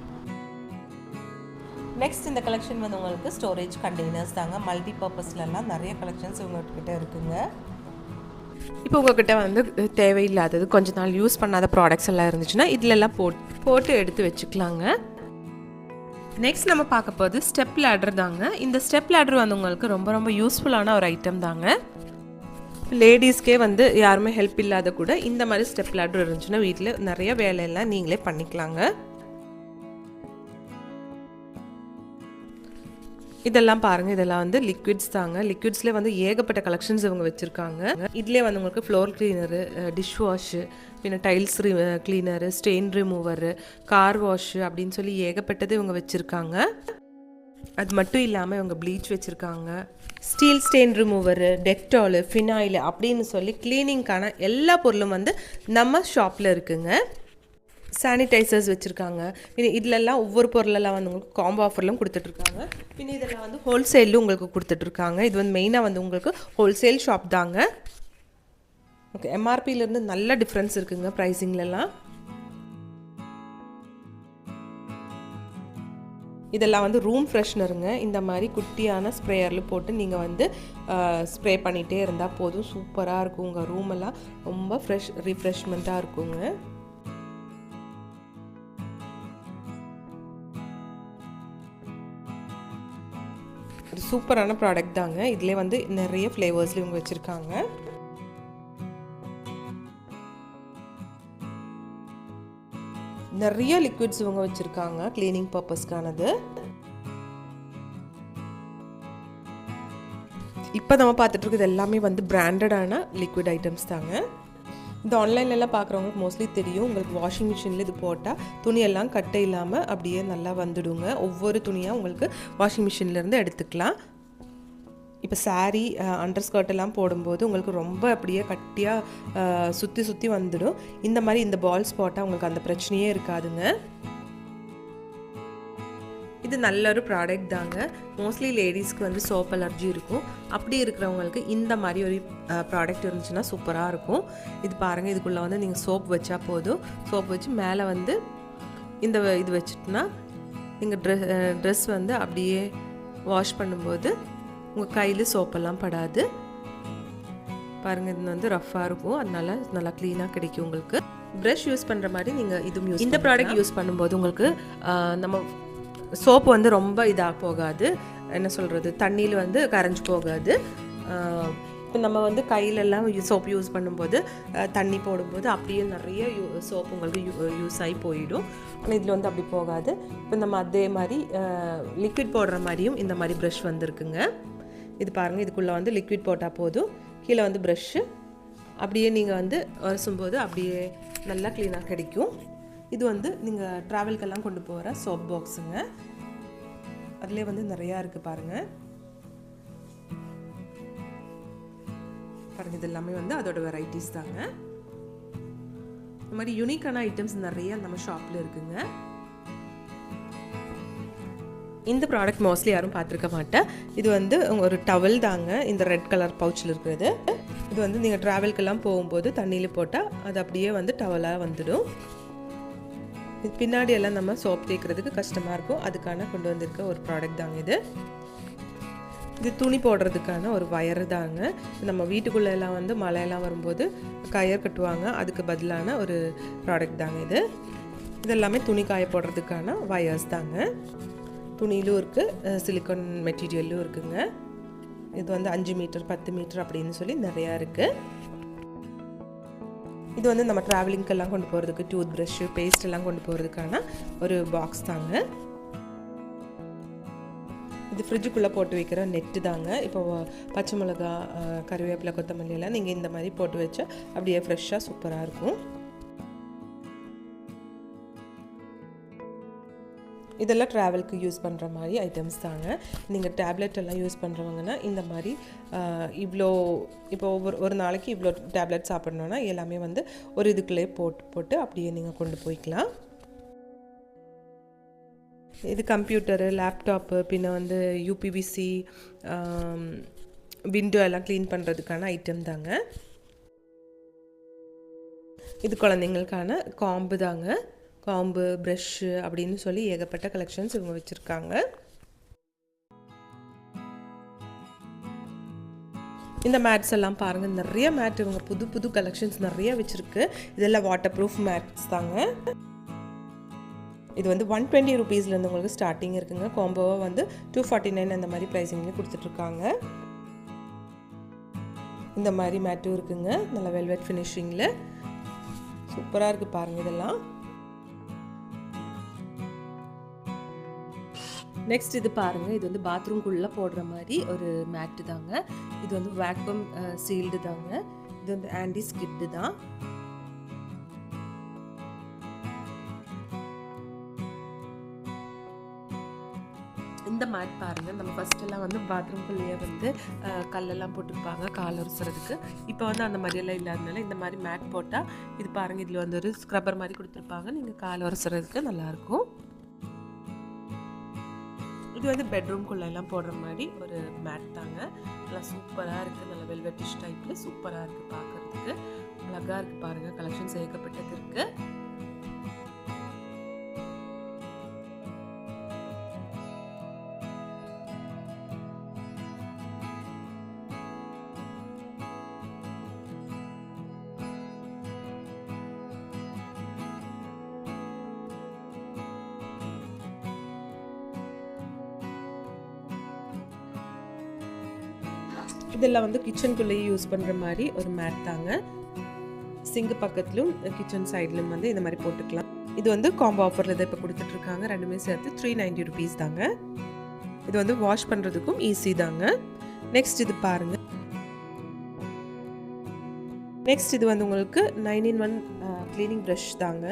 நெக்ஸ்ட் இந்த கலெக்ஷன் வந்து உங்களுக்கு ஸ்டோரேஜ் கண்டெய்னர்ஸ் தாங்க. மல்டி பர்பஸ்லலாம் நிறைய கலெக்ஷன்ஸ் உங்கள்கிட்ட இருக்குங்க. இப்போ உங்கள்கிட்ட வந்து தேவையில்லாதது, கொஞ்ச நாள் யூஸ் பண்ணாத ப்ராடக்ட்ஸ் எல்லாம் இருந்துச்சுன்னா இதிலெல்லாம் போட்டு எடுத்து வச்சுக்கலாங்க. நெக்ஸ்ட் நம்ம பார்க்க போகிறது ஸ்டெப் லேடர் தாங்க. இந்த ஸ்டெப் லேடர் வந்து உங்களுக்கு ரொம்ப ரொம்ப யூஸ்ஃபுல்லான ஒரு ஐட்டம் தாங்க. லேடிஸ்க்கே வந்து யாருமே ஹெல்ப் இல்லாத கூட இந்த மாதிரி ஸ்டெப் லேடர் இருந்துச்சுன்னா வீட்டில் நிறைய வேலையெல்லாம் நீங்களே பண்ணிக்கலாங்க. இதெல்லாம் பாருங்கள், இதெல்லாம் வந்து லிக்விட்ஸ் தாங்க. லிக்விட்ஸ்லேயே வந்து ஏகப்பட்ட கலெக்ஷன்ஸ் இவங்க வச்சுருக்காங்க. இதுலேயே வந்து உங்களுக்கு ஃப்ளோர் கிளீனரு, டிஷ் வாஷு, பின்ன tiles cleaner, stain remover, car wash அப்படின்னு சொல்லி ஏகப்பட்டது இவங்க வச்சுருக்காங்க. அது மட்டும் இல்லாமல் இவங்க ப்ளீச் வச்சுருக்காங்க, ஸ்டீல் ஸ்டெயின் ரிமூவரு, டெக்டாலு, ஃபினாயில் அப்படின்னு சொல்லி க்ளீனிங்கான எல்லா பொருளும் வந்து நம்ம ஷாப்பில் இருக்குங்க. சானிடைசர்ஸ் வச்சுருக்காங்க. பின்ன இதிலெல்லாம் ஒவ்வொரு பொருளெல்லாம் வந்து உங்களுக்கு காம்போ ஆஃபர்லாம் கொடுத்துட்ருக்காங்க. பின்ன இதெல்லாம் வந்து ஹோல்சேலும் உங்களுக்கு கொடுத்துட்ருக்காங்க. இது வந்து மெயினாக வந்து உங்களுக்கு ஹோல்சேல் ஷாப் தாங்க. ஓகே, எம்ஆர்பியிலேருந்து நல்ல டிஃப்ரென்ஸ் இருக்குங்க ப்ரைஸிங்லலாம். இதெல்லாம் வந்து ரூம் ஃப்ரெஷ்னருங்க. இந்த மாதிரி குட்டியான ஸ்ப்ரேயரில் போட்டு நீங்கள் வந்து ஸ்ப்ரே பண்ணிகிட்டே இருந்தால் போதும், சூப்பராக இருக்கும். உங்கள் ரூமெல்லாம் ரொம்ப ரிஃப்ரெஷ்மெண்ட்டாக இருக்குங்க. சூப்பரான ப்ராடக்ட் தாங்க. இதிலே வந்து நிறைய ஃப்ளேவர்ஸ்ல இவங்க வச்சுருக்காங்க. நிறைய லிக்விட்ஸ் இவங்க வச்சுருக்காங்க க்ளீனிங் பர்பஸ்க்கானது. இப்போ நம்ம பார்த்துட்டு இருக்கிறது எல்லாமே வந்து பிராண்டடான லிக்விட் ஐட்டம்ஸ் தாங்க. இந்த ஆன்லைன்லலாம் பார்க்குறவங்களுக்கு மோஸ்ட்லி தெரியும். உங்களுக்கு வாஷிங் மிஷினில் இது போட்டால் துணியெல்லாம் கட்டை இல்லாமல் அப்படியே நல்லா வந்துடுங்க. ஒவ்வொரு துணியாக உங்களுக்கு வாஷிங் மிஷின்லேருந்து எடுத்துக்கலாம். இப்போ சாரீ அண்டர் ஸ்கர்ட் எல்லாம் போடும்போது உங்களுக்கு ரொம்ப அப்படியே கட்டியாக சுற்றி சுற்றி வந்துடும். இந்த மாதிரி இந்த பால்ஸ் போட்டால் உங்களுக்கு அந்த பிரச்சனையே இருக்காதுங்க. இது நல்ல ஒரு ப்ராடக்ட் தாங்க. மோஸ்ட்லி லேடிஸ்க்கு வந்து சோப் அலர்ஜி இருக்கும். அப்படி இருக்கிறவங்களுக்கு இந்த மாதிரி ஒரு ப்ராடக்ட் இருந்துச்சுன்னா சூப்பராக இருக்கும். இது பாருங்கள், இதுக்குள்ளே வந்து நீங்கள் சோப் வச்சா போதும். சோப் வச்சு மேலே வந்து இந்த இது வச்சுட்டுனா நீங்கள் ட்ரெஸ் வந்து அப்படியே வாஷ் பண்ணும்போது உங்கள் கையில் சோப்பெல்லாம் படாது. பாருங்கள், இது வந்து ரஃப்பாக இருக்கும், அதனால நல்லா க்ளீனாக கிடைக்கும் உங்களுக்கு. ப்ரஷ் யூஸ் பண்ணுற மாதிரி நீங்கள் இதுவும் யூஸ் இந்த ப்ராடக்ட் யூஸ் பண்ணும்போது உங்களுக்கு நம்ம சோப்பு வந்து ரொம்ப இதாக போகாது, என்ன சொல்கிறது, தண்ணியில் வந்து கரைஞ்சி போகாது. இப்போ நம்ம வந்து கையிலெல்லாம் சோப்பு யூஸ் பண்ணும்போது தண்ணி போடும்போது அப்படியே நிறைய சோப்பு உங்களுக்கு யூஸ் ஆகி போயிடும். ஆனால் இதில் வந்து அப்படி போகாது. இப்போ நம்ம அதே மாதிரி லிக்விட் போடுற மாதிரியும் இந்த மாதிரி ப்ரஷ் வந்துருக்குங்க. இது பாருங்கள், இதுக்குள்ளே வந்து லிக்விட் போட்டால் போதும். கீழே வந்து ப்ரஷ்ஷு அப்படியே நீங்கள் வந்து உரசும்போது அப்படியே நல்லா க்ளீனாக கிடைக்கும். இது வந்து நீங்கள் ட்ராவல்கெல்லாம் கொண்டு போகிற சோப் பாக்ஸுங்க. அதிலே வந்து நிறையா இருக்குது பாருங்கள். பாருங்கள், இது எல்லாமே வந்து அதோட வெரைட்டிஸ் தாங்க. இந்த மாதிரி யூனிக்கான ஐட்டம்ஸ் நிறைய நம்ம ஷாப்பில் இருக்குங்க. இந்த ப்ராடக்ட் மோஸ்ட்லி யாரும் பார்த்துருக்க மாட்டேன். இது வந்து ஒரு டவல் தாங்க, இந்த ரெட் கலர் பவுச்சில் இருக்கிறது. இது வந்து நீங்கள் ட்ராவல்க்கெல்லாம் போகும்போது தண்ணியில் போட்டால் அது அப்படியே வந்து டவலாக வந்துடும். இது பின்னாடி எல்லாம் நம்ம சோப் தேய்க்கிறதுக்கு கஷ்டமாக இருக்கும், அதுக்கான கொண்டு வந்திருக்க ஒரு ப்ராடக்ட் தாங்க இது. இது துணி போடுறதுக்கான ஒரு வயர் தாங்க. நம்ம வீட்டுக்குள்ளே எல்லாம் வந்து மழையெல்லாம் வரும்போது கயர் கட்டுவாங்க, அதுக்கு பதிலான ஒரு ப்ராடக்ட் தாங்க இது. இதெல்லாமே துணி காய போடுறதுக்கான வயர்ஸ் தாங்க. துணியிலும் இருக்குது, சிலிக்கான் மெட்டீரியலும் இருக்குங்க. இது வந்து 5 மீட்டர் 10 மீட்டர் அப்படின்னு சொல்லி நிறையா இருக்குது. இது வந்து நம்ம ட்ராவலிங்க்கெல்லாம் கொண்டு போகிறதுக்கு டூத் ப்ரஷ்ஷு, பேஸ்ட் எல்லாம் கொண்டு போகிறதுக்கான ஒரு பாக்ஸ் தாங்க. இது ஃப்ரிட்ஜுக்குள்ளே போட்டு வைக்கிற நெட்டு தாங்க. இப்போ பச்சை மிளகா, கறிவேப்பிலை, கொத்தமல்லி எல்லாம் நீங்கள் இந்த மாதிரி போட்டு வச்சா அப்படியே ஃப்ரெஷ்ஷாக சூப்பராக இருக்கும். இதெல்லாம் ட்ராவலுக்கு யூஸ் பண்ணுற மாதிரி ஐட்டம்ஸ் தாங்க. நீங்கள் டேப்லெட் எல்லாம் யூஸ் பண்ணுறவங்கன்னா இந்த மாதிரி இவ்வளோ இப்போ ஒரு நாளைக்கு இவ்வளோ டேப்லெட் சாப்பிட்ணுன்னா எல்லாமே வந்து ஒரு இதுக்குள்ளே போட்டு அப்படியே நீங்கள் கொண்டு போய்க்கலாம். இது கம்ப்யூட்டரு, லேப்டாப்பு, பின்ன வந்து யூபிவிசி, விண்டோ எல்லாம் க்ளீன் பண்ணுறதுக்கான ஐட்டம் தாங்க. இது குழந்தைங்களுக்கான காம்பு தாங்க. காம்பு, ப்ரஷ்ஷு அப்படின்னு சொல்லி ஏகப்பட்ட கலெக்ஷன்ஸ் இவங்க வச்சுருக்காங்க. இந்த மேட்ஸ் எல்லாம் பாருங்கள், நிறைய மேட் இவங்க புது கலெக்ஷன்ஸ் நிறைய வச்சுருக்கு. இதெல்லாம் வாட்டர் ப்ரூஃப் மேட்ஸ் தாங்க. இது வந்து 120 ருபீஸ்லேருந்து உங்களுக்கு ஸ்டார்டிங் இருக்குங்க. காம்போவாக வந்து 249 அந்த மாதிரி ப்ரைஸிங்லேயே கொடுத்துட்ருக்காங்க. இந்த மாதிரி மேட்டும் இருக்குங்க, நல்லா வெல்வெட் ஃபினிஷிங்கில் சூப்பராக இருக்குது பாருங்கள் இதெல்லாம். நெக்ஸ்ட் இது பாருங்கள், இது வந்து பாத்ரூம்குள்ளே போடுற மாதிரி ஒரு மேட்டு தாங்க. இது வந்து வேக்யூம் சீல்டு தாங்க. இது வந்து ஆன்டி ஸ்கிட்டு தான். இந்த மேட் பாருங்கள், நம்ம ஃபஸ்ட்டெல்லாம் வந்து பாத்ரூம்குள்ளேயே வந்து கல்லெல்லாம் போட்டிருப்பாங்க கால் உரசுறதுக்கு. இப்போ வந்து அந்த மாதிரியெல்லாம் இல்லாதனால இந்த மாதிரி மேட் போட்டால் இது பாருங்கள், இதில் வந்து ஒரு ஸ்க்ரப்பர் மாதிரி கொடுத்துருப்பாங்க, நீங்கள் கால் உரசுறதுக்கு நல்லாயிருக்கும். இது வந்து பெட்ரூம்குள்ளெல்லாம் போடுற மாதிரி ஒரு மேட் தாங்க. நல்லா சூப்பராக இருக்குது, நல்லா வெல்வெட்டிஷ் டைப்பில் சூப்பராக இருக்குது, பார்க்குறதுக்கு அழகாக இருக்குது பாருங்கள். கலெக்ஷன்ஸ் ஏகப்பட்டது இருக்குது. இதெல்லாம் வந்து கிச்சனுக்குள்ளேயே யூஸ் பண்ணுற மாதிரி ஒரு மேட் தாங்க. சிங்க் பக்கத்திலும் கிச்சன் சைட்லையும் வந்து இந்த மாதிரி போட்டுக்கலாம். இது வந்து காம்போ ஆஃபரில் தான் இப்போ கொடுத்துட்ருக்காங்க. ரெண்டுமே சேர்த்து 390 ருபீஸ் தாங்க. இது வந்து வாஷ் பண்ணுறதுக்கும் ஈஸி தாங்க. நெக்ஸ்ட் இது பாருங்கள். நெக்ஸ்ட் இது வந்து உங்களுக்கு 9-in-1 க்ளீனிங் ப்ரஷ் தாங்க.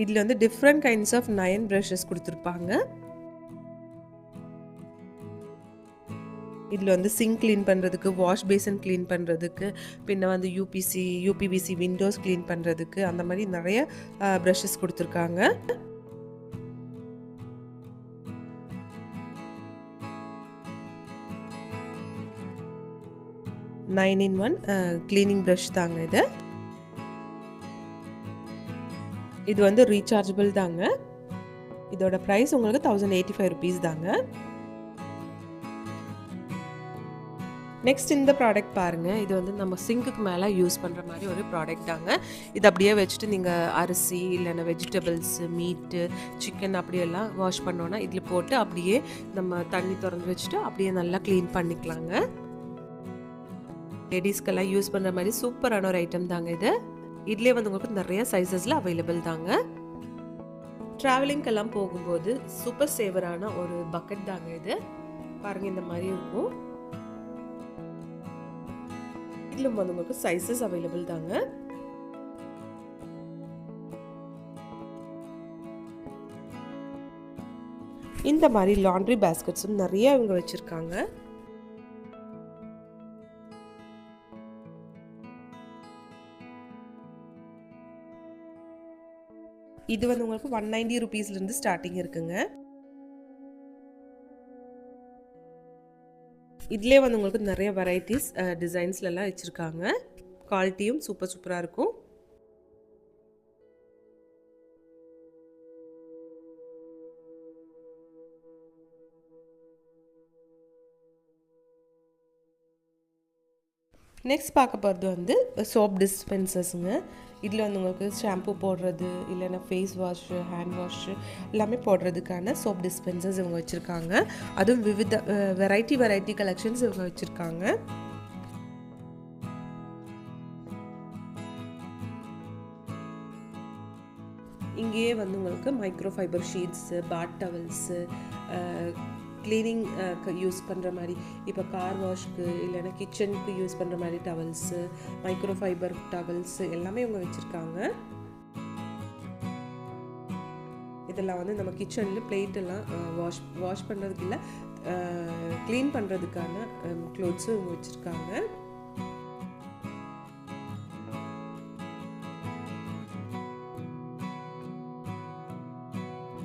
இதில் வந்து டிஃப்ரெண்ட் கைண்ட்ஸ் ஆஃப் 9 ப்ரஷஸ் கொடுத்துருப்பாங்க. இதில் வந்து சிங்க் க்ளீன் பண்ணுறதுக்கு, வாஷ் பேசன் க்ளீன் பண்ணுறதுக்கு, பின்ன வந்து யூபிவிசி விண்டோஸ் க்ளீன் பண்ணுறதுக்கு, அந்த மாதிரி நிறைய ப்ரஷஸ் கொடுத்துருக்காங்க. Nine in one cleaning brush தாங்க இது. இது வந்து ரீசார்ஜபிள் தாங்க. இதோட ப்ரைஸ் உங்களுக்கு 1085 ருபீஸ் தாங்க. நெக்ஸ்ட் இந்த ப்ராடக்ட் பாருங்கள். இது வந்து நம்ம சிங்க்குக்கு மேலே யூஸ் பண்ணுற மாதிரி ஒரு ப்ராடக்ட் தாங்க. இது அப்படியே வச்சுட்டு நீங்கள் அரிசி இல்லைன்னா வெஜிடபிள்ஸு, மீட்டு, சிக்கன் அப்படியெல்லாம் வாஷ் பண்ணோன்னா இதில் போட்டு அப்படியே நம்ம தண்ணி திறந்து வச்சுட்டு அப்படியே நல்லா க்ளீன் பண்ணிக்கலாங்க. லேடிஸ்க்கெல்லாம் யூஸ் பண்ணுற மாதிரி சூப்பரான ஒரு ஐட்டம் தாங்க இது. இதுலேயே வந்து உங்களுக்கு நிறைய சைஸஸில் அவைலபிள் தாங்க. ட்ராவலிங்கெல்லாம் போகும்போது சூப்பர் சேவரான ஒரு பக்கெட் தாங்க இது. பாருங்கள், இந்த மாதிரி இருக்கும். இதில் வந்து உங்களுக்கு சைஸஸ் அவைலபிள் தாங்க. இந்த மாதிரி லாண்ட்ரி பேஸ்கெட்ஸும் நிறைய இவங்க வச்சுருக்காங்க. இது வந்து உங்களுக்கு 190 ருபீஸ்லேருந்து ஸ்டார்டிங் இருக்குங்க. இதுலேயே வந்து உங்களுக்கு நிறைய வெரைட்டிஸ் டிசைன்ஸ்லாம் வச்சுருக்காங்க. குவாலிட்டியும் சூப்பராக இருக்கும். நெக்ஸ்ட் பார்க்க போகிறது வந்து சோப் டிஸ்பென்சர்ஸுங்க. இதில் வந்து உங்களுக்கு ஷாம்பு போடுறது, இல்லைன்னா ஃபேஸ் வாஷு, ஹேண்ட் வாஷு எல்லாமே போடுறதுக்கான சோப் டிஸ்பென்சர்ஸ் இவங்க வச்சுருக்காங்க. அதுவும் விவித வெரைட்டி கலெக்ஷன்ஸ் இவங்க வச்சுருக்காங்க. இங்கேயே வந்து உங்களுக்கு மைக்ரோ ஃபைபர் ஷீட்ஸு, பாத் டவல்ஸு, க்ளீனிங் யூஸ் பண்ணுற மாதிரி, இப்போ கார் வாஷ்க்கு இல்லைன்னா கிச்சனுக்கு யூஸ் பண்ணுற மாதிரி டவல்ஸு, மைக்ரோ ஃபைபர் டவல்ஸு எல்லாமே இவங்க வச்சுருக்காங்க. இதெல்லாம் வந்து நம்ம கிச்சனில் பிளேட்டெல்லாம் வாஷ் பண்ணுறதுக்கு இல்லை, க்ளீன் பண்ணுறதுக்கான க்ளோத்ஸும் இவங்க வச்சுருக்காங்க.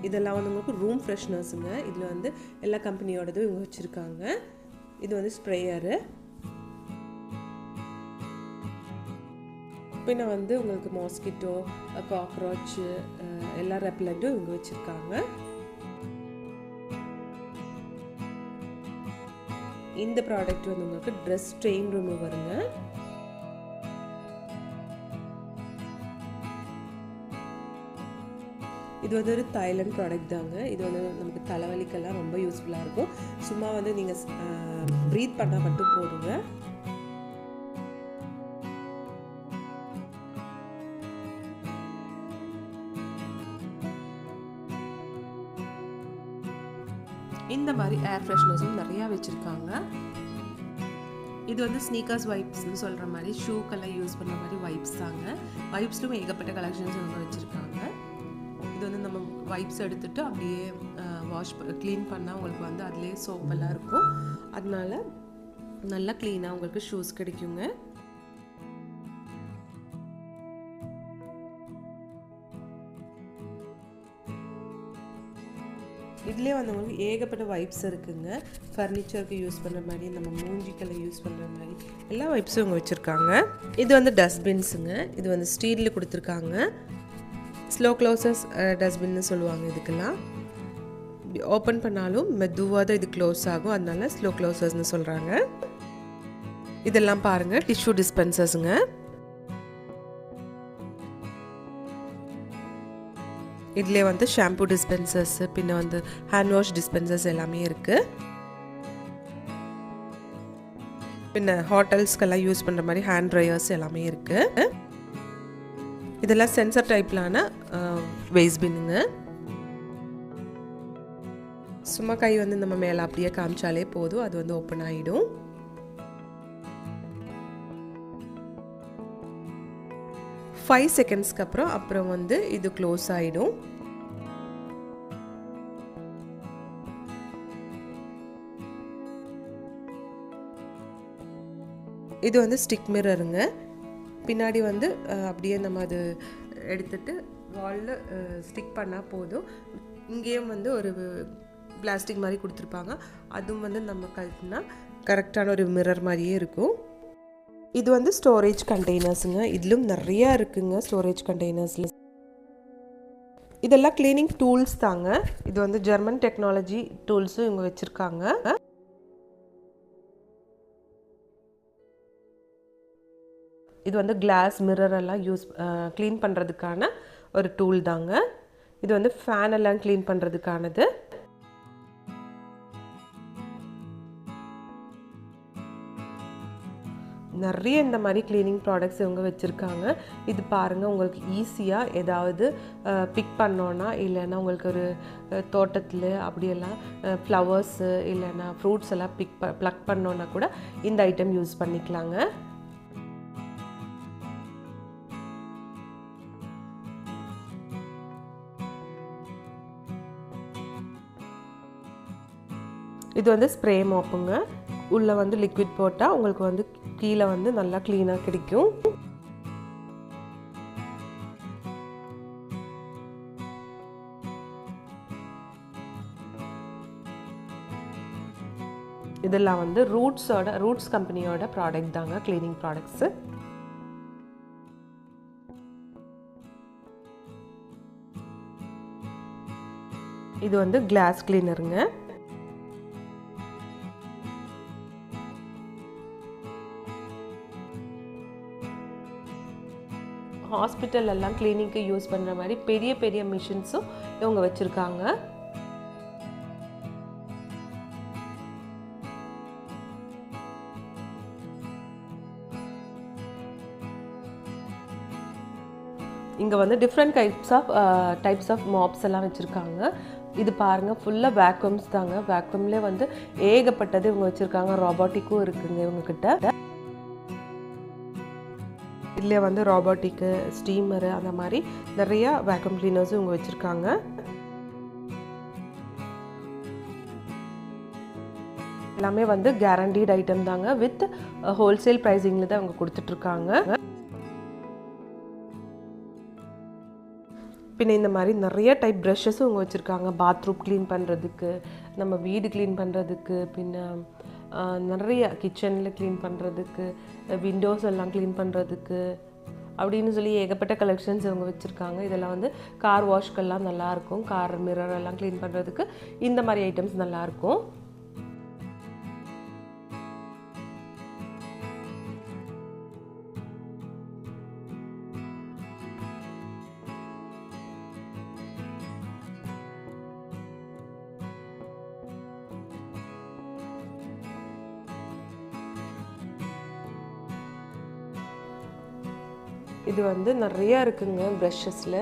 இதெல்லாம் வந்து உங்களுக்கு ரூம் ஃப்ரெஷ்னர்ஸுங்க. இதில் வந்து எல்லா கம்பெனியோடதும் இவங்க வச்சுருக்காங்க. இது வந்து ஸ்ப்ரேயரு. பின்ன வந்து உங்களுக்கு மாஸ்கிட்டோ, காக்ரோச்சு எல்லா ரெப்பலண்ட்டும் இவங்க வச்சுருக்காங்க. இந்த ப்ராடக்ட் வந்து உங்களுக்கு ட்ரெஸ் ஸ்ட்ரெயின் ரிமூவருங்க. இது வந்து ஒரு தாய்லாந்து ப்ராடக்ட் தாங்க. இது வந்து நமக்கு தலைவலிக்கெல்லாம் ரொம்ப யூஸ்ஃபுல்லாக இருக்கும். சும்மா வந்து நீங்கள் ப்ரீத் பண்ணால் மட்டும் போதுங்க. இந்த மாதிரி ஏர் ஃப்ரெஷ்னர்ஸும் நிறையா வச்சுருக்காங்க. இது வந்து ஸ்னீக்கர்ஸ் வைப்ஸ்னு சொல்கிற மாதிரி ஷூக்கெல்லாம் யூஸ் பண்ணுற மாதிரி வைப்ஸ் தாங்க. வைப்ஸ்லும் ஏகப்பட்ட கலெக்ஷன்ஸ் இவங்க வச்சுருக்காங்க. இது வந்து நம்ம வைப்ஸ் எடுத்துகிட்டு அப்படியே க்ளீன் பண்ணால் உங்களுக்கு வந்து அதுலேயே சோப்பெல்லாம் இருக்கும். அதனால நல்லா க்ளீனாக உங்களுக்கு ஷூஸ் கிடைக்குங்க. இதுலேயே வந்து உங்களுக்கு ஏகப்பட்ட வைப்ஸ் இருக்குங்க. ஃபர்னிச்சருக்கு யூஸ் பண்ணுற மாதிரி, நம்ம மூஞ்சிக்கெல்லாம் யூஸ் பண்ணுற மாதிரி எல்லா வைப்ஸும் இவங்க வச்சுருக்காங்க. இது வந்து டஸ்ட்பின்ஸுங்க. இது வந்து ஸ்டீலில் கொடுத்துருக்காங்க. ஸ்லோ க்ளோசஸ் டஸ்ட்பின்னு சொல்லுவாங்க. இதுக்கெல்லாம் ஓப்பன் பண்ணாலும் மெதுவாக தான் இது க்ளோஸ் ஆகும். அதனால ஸ்லோ க்ளோசர்ஸ்னு சொல்கிறாங்க. இதெல்லாம் பாருங்கள், டிஷ்யூ டிஸ்பென்சர்ஸுங்க. இதிலே வந்து ஷாம்பு டிஸ்பென்சர்ஸ் பின்ன வந்து ஹேண்ட் வாஷ் டிஸ்பென்சர்ஸ் எல்லாமே இருக்குது. பின்ன ஹோட்டல்ஸ்க்கெல்லாம் யூஸ் பண்ணுற மாதிரி ஹேண்ட் ட்ரையர்ஸ் எல்லாமே இருக்குது. இதெல்லாம் சென்சர் டைப்லான வேஸ்ட் பின்னுங்க. சும்மா கை வந்து நம்ம மேலே அப்படியே காமிச்சாலே போதும், அது வந்து ஓப்பன் ஆகிடும். ஃபைவ் செகண்ட்ஸ்க்கு அப்புறம் வந்து இது க்ளோஸ் ஆகிடும். இது வந்து ஸ்டிக் மிரருங்க. பின்னாடி வந்து அப்படியே நம்ம அது எடுத்துட்டு வாலில் ஸ்டிக் பண்ணால் போதும். இங்கேயும் வந்து ஒரு பிளாஸ்டிக் மாதிரி கொடுத்துருப்பாங்க, அதுவும் வந்து நம்ம கழட்டினா கரெக்டான ஒரு மிரர் மாதிரியே இருக்கும். இது வந்து ஸ்டோரேஜ் கண்டெய்னர்ஸுங்க. இதிலும் நிறையா இருக்குங்க ஸ்டோரேஜ் கண்டெய்னர்ஸில். இதெல்லாம் க்ளீனிங் டூல்ஸ் தாங்க. இது வந்து ஜெர்மன் டெக்னாலஜி டூல்ஸும் இவங்க வச்சுருக்காங்க. இது வந்து கிளாஸ் மிரர் எல்லாம் க்ளீன் பண்ணுறதுக்கான ஒரு டூல் தாங்க. இது வந்து ஃபேன் எல்லாம் க்ளீன் பண்ணுறதுக்கானது. நிறைய இந்த மாதிரி க்ளீனிங் ப்ராடக்ட்ஸ் இவங்க வச்சுருக்காங்க. இது பாருங்கள், உங்களுக்கு ஈஸியாக ஏதாவது பிக் பண்ணோன்னா, இல்லைன்னா உங்களுக்கு ஒரு தோட்டத்தில் அப்படியெல்லாம் ஃப்ளவர்ஸு இல்லைன்னா ஃப்ரூட்ஸ் எல்லாம் ப்ளக் பண்ணோன்னா கூட இந்த ஐட்டம் யூஸ் பண்ணிக்கலாங்க. இது வந்து ஸ்ப்ரே மாப்புங்க. உள்ளே வந்து லிக்விட் போட்டால் உங்களுக்கு வந்து கீழே வந்து நல்லா க்ளீனாக கிடைக்கும். இதெல்லாம் வந்து ரூட்ஸ் கம்பெனியோட ப்ராடக்ட் தாங்க, க்ளீனிங் ப்ராடக்ட்ஸு. இது வந்து கிளாஸ் கிளீனருங்க. ஹாஸ்பிட்டல் எல்லாம் கிளீனிங்க்கு யூஸ் பண்ணுற மாதிரி பெரிய பெரிய மிஷின்ஸும் இவங்க வச்சுருக்காங்க. இங்கே வந்து டிஃப்ரெண்ட் டைப்ஸ் ஆஃப் மாப்ஸ் எல்லாம் வச்சுருக்காங்க. இது பாருங்கள், ஃபுல்லாக வேக்யூம்ஸ் தாங்க. வேக்யூம்லேயே வந்து ஏகப்பட்டது இவங்க வச்சுருக்காங்க. ராபோட்டிக்கும் இருக்குங்க இவங்கக்கிட்ட. இதிலே வந்து ராபோட்டிக்கு, ஸ்டீமரு, அந்த மாதிரி நிறையா வேக்யூம் கிளீனர்ஸும் இவங்க வச்சுருக்காங்க. எல்லாமே வந்து கேரண்டீட் ஐட்டம் தாங்க. வித் ஹோல்சேல் ப்ரைஸிங்கில் தான் அவங்க கொடுத்துட்ருக்காங்க. பின்ன இந்த மாதிரி நிறைய டைப் ப்ரஷஸும் இவங்க வச்சுருக்காங்க. பாத்ரூம் க்ளீன் பண்ணுறதுக்கு, நம்ம வீடு க்ளீன் பண்ணுறதுக்கு, பின்ன நிறைய கிச்சனில் க்ளீன் பண்ணுறதுக்கு, விண்டோஸ் எல்லாம் க்ளீன் பண்ணுறதுக்கு அப்படின்னு சொல்லி ஏகப்பட்ட கலெக்ஷன்ஸ் இவங்க வச்சுருக்காங்க. இதெல்லாம் வந்து கார் வாஷ்க்கெல்லாம் நல்லாயிருக்கும். கார் மிரர் எல்லாம் க்ளீன் பண்ணுறதுக்கு இந்த மாதிரி ஐட்டம்ஸ் நல்லாயிருக்கும். இது வந்து நிறையா இருக்குங்க ப்ரஷஸில்.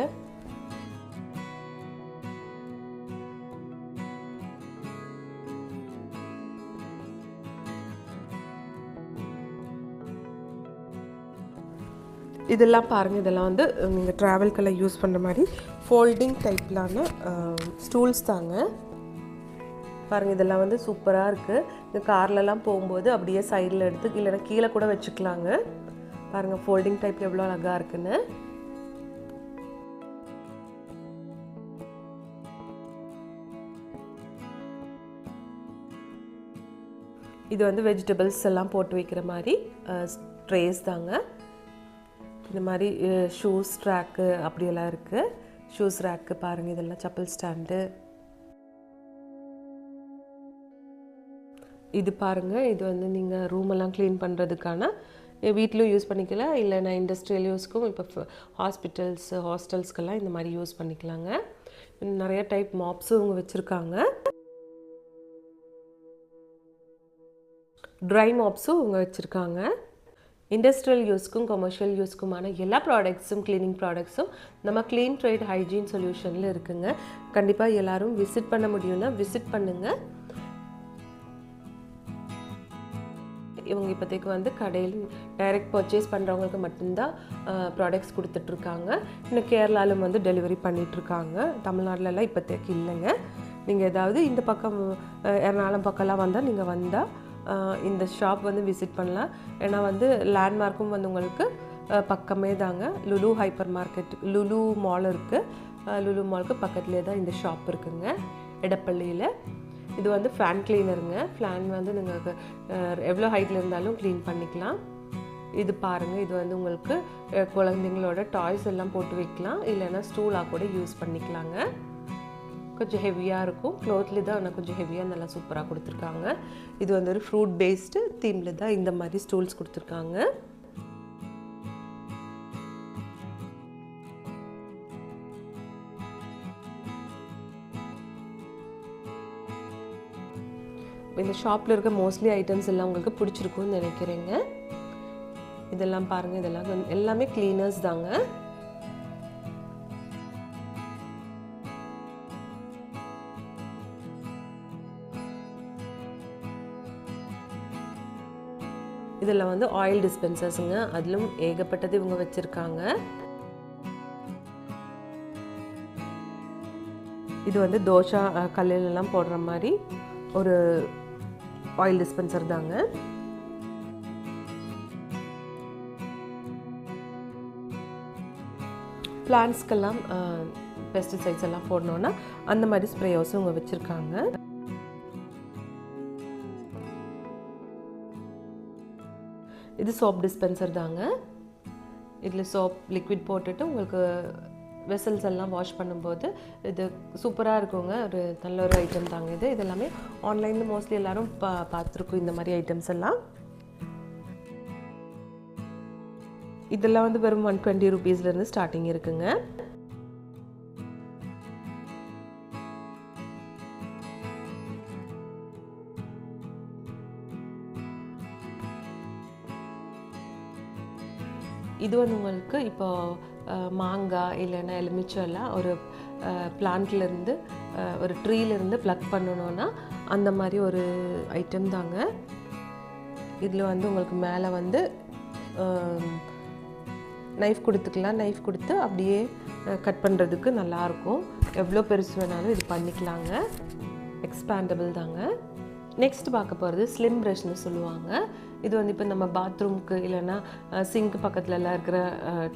இதெல்லாம் பாருங்கள், இதெல்லாம் வந்து நீங்கள் ட்ராவல்கெல்லாம் யூஸ் பண்ணுற மாதிரி ஃபோல்டிங் டைப்லான ஸ்டூல்ஸ் தாங்க. பாருங்கள், இதெல்லாம் வந்து சூப்பராக இருக்குது. இந்த கார்லலாம் போகும்போது அப்படியே சைடில் எடுத்து இல்லைன்னா கீழே கூட வச்சுக்கலாங்க. பாருங்கள், ஃபோல்டிங் டைப் எவ்வளோ அழகாக இருக்குன்னு. இது வந்து வெஜிடபிள்ஸ் எல்லாம் போட்டு வைக்கிற மாதிரி ட்ரேஸ் தாங்க. இந்த மாதிரி ஷூஸ் ரேக்கு அப்படியெல்லாம் இருக்குது. ஷூஸ் ரேக்கு பாருங்கள், இதெல்லாம் செப்பல் ஸ்டாண்டு. இது பாருங்கள், இது வந்து நீங்கள் ரூமெல்லாம் க்ளீன் பண்ணுறதுக்கான, வீட்டிலும் யூஸ் பண்ணிக்கலாம், இல்லைன்னா இண்டஸ்ட்ரியல் யூஸ்க்கும், இப்போ ஹாஸ்பிட்டல்ஸ் ஹாஸ்டல்ஸ்க்கெல்லாம் இந்த மாதிரி யூஸ் பண்ணிக்கலாங்க. நிறைய டைப் மாப்ஸும் இவங்க வச்சுருக்காங்க. ட்ரை மாப்ஸும் இவங்க வச்சுருக்காங்க. இண்டஸ்ட்ரியல் யூஸ்க்கும் கமர்ஷியல் யூஸ்க்குமான எல்லா ப்ராடக்ட்ஸும் க்ளீனிங் ப்ராடக்ட்ஸும் நம்ம க்ளீன் ட்ரைட் ஹைஜீன் சொல்யூஷனில் இருக்குங்க. கண்டிப்பாக எல்லோரும் விசிட் பண்ண முடியும்னா விசிட் பண்ணுங்கள். இவங்க இப்போதைக்கு வந்து கடையில் டைரக்ட் பர்ச்சேஸ் பண்ணுறவங்களுக்கு மட்டும்தான் ப்ராடக்ட்ஸ் கொடுத்துட்ருக்காங்க. இன்னும் கேரளாலும் வந்து டெலிவரி பண்ணிகிட்ருக்காங்க. தமிழ்நாட்டிலலாம் இப்போதைக்கு இல்லைங்க. நீங்கள் ஏதாவது இந்த பக்கம் எர்ணாகுளம் பக்கம்லாம் வந்தால் நீங்கள் வந்தால் இந்த ஷாப் வந்து விசிட் பண்ணலாம். ஏன்னா வந்து லேண்ட்மார்க்கும் வந்து உங்களுக்கு பக்கமே தாங்க. Lulu hyper market, Lulu mall இருக்குது. லுலு மாலுக்கு பக்கத்துலேயே தான் இந்த ஷாப் இருக்குங்க, எடப்பள்ளியில். இது வந்து ஃபேன் கிளீனருங்க. ஃபேன் வந்து நீங்கள் எவ்வளோ ஹைட்டில் இருந்தாலும் க்ளீன் பண்ணிக்கலாம். இது பாருங்கள், இது வந்து உங்களுக்கு குழந்தைங்களோட டாய்ஸ் எல்லாம் போட்டு வைக்கலாம், இல்லைன்னா ஸ்டூலாக கூட யூஸ் பண்ணிக்கலாங்க. கொஞ்சம் ஹெவியாக இருக்கும். க்ளோத்லி தான் ஆனால் கொஞ்சம் ஹெவியாக நல்லா சூப்பராக கொடுத்துருக்காங்க. இது வந்து ஒரு ஃப்ரூட் பேஸ்டு தீமில் தான் இந்த மாதிரி ஸ்டூல்ஸ் கொடுத்துருக்காங்க. இந்த ஷாப்பில் இருக்க மோஸ்ட்லி ஐட்டம்ஸ் எல்லாம் உங்களுக்கு பிடிச்சிருக்கும்னு நினைக்கிறேங்க. இதெல்லாம் பாருங்கள், இதெல்லாம் எல்லாமே க்ளீனர்ஸ் தாங்க. இதில் வந்து ஆயில் டிஸ்பென்சர்ஸுங்க, அதிலும் ஏகப்பட்டது இவங்க வச்சுருக்காங்க. இது வந்து தோசை கல்லிலெல்லாம் போடுற மாதிரி ஒரு ஆயில் டிஸ்பென்சர் தாங்க. பிளான்ட்ஸ்க்கெல்லாம் பெஸ்டிசைட்ஸ் எல்லாம் போடணுன்னா அந்த மாதிரி ஸ்ப்ரே ஹவுஸும் இவங்க வச்சுருக்காங்க. இது சோப் டிஸ்பென்சர் தாங்க. இதில் சோப் லிக்விட் போட்டுட்டு உங்களுக்கு வெசல்ஸ் எல்லாம் வாஷ் பண்ணும்போது இது சூப்பராக இருக்குங்க. ஒரு நல்ல ஒரு ஐட்டம் தாங்க இது. இதெல்லாமே ஆன்லைனில் மோஸ்ட்லி எல்லோரும் பார்த்துருக்கோம் இந்த மாதிரி ஐட்டம்ஸ் எல்லாம். இதெல்லாம் வந்து வெறும் 120 ரூபீஸ்லேருந்து ஸ்டார்டிங் இருக்குங்க. இது வந்து உங்களுக்கு இப்போ மாங்காய் இல்லைன்னா எலுமிச்செல்லாம் ஒரு பிளான்ட்லேருந்து ஒரு ட்ரீலேருந்து ப்ளக் பண்ணணுன்னா அந்த மாதிரி ஒரு ஐட்டம் தாங்க. இதில் வந்து உங்களுக்கு மேலே வந்து நைஃப் கொடுத்துக்கலாம். நைஃப் கொடுத்து அப்படியே கட் பண்ணுறதுக்கு நல்லாயிருக்கும். எவ்வளோ பெருசு வேணாலும் இது பண்ணிக்கலாங்க. எக்ஸ்பேண்டபிள் தாங்க. நெக்ஸ்ட் பார்க்க போகிறது ஸ்லிம் ப்ரஷ்னு சொல்லுவாங்க. இது வந்து இப்போ நம்ம பாத்ரூம்க்கு இல்லைன்னா சிங்க் பக்கத்துலலாம் இருக்கிற